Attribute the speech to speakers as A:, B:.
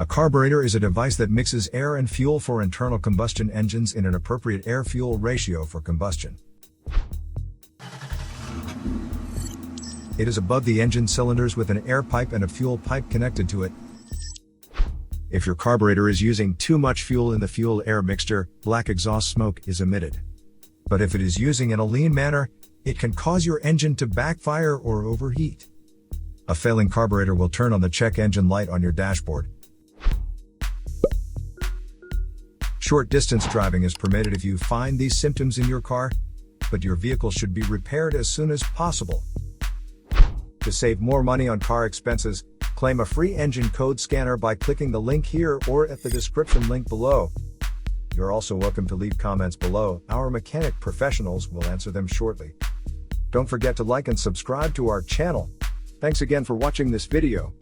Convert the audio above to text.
A: A carburetor is a device that mixes air and fuel for internal combustion engines in an appropriate air-fuel ratio for combustion. It is above the engine cylinders with an air pipe and a fuel pipe connected to it. If your carburetor is using too much fuel in the fuel-air mixture, black exhaust smoke is emitted. But if it is using in a lean manner, it can cause your engine to backfire or overheat. A failing carburetor will turn on the check engine light on your dashboard. Short distance driving is permitted if you find these symptoms in your car, but your vehicle should be repaired as soon as possible. To save more money on car expenses, claim a free engine code scanner by clicking the link here or at the description link below. You're also welcome to leave comments below. Our mechanic professionals will answer them shortly. Don't forget to like and subscribe to our channel. Thanks again for watching this video.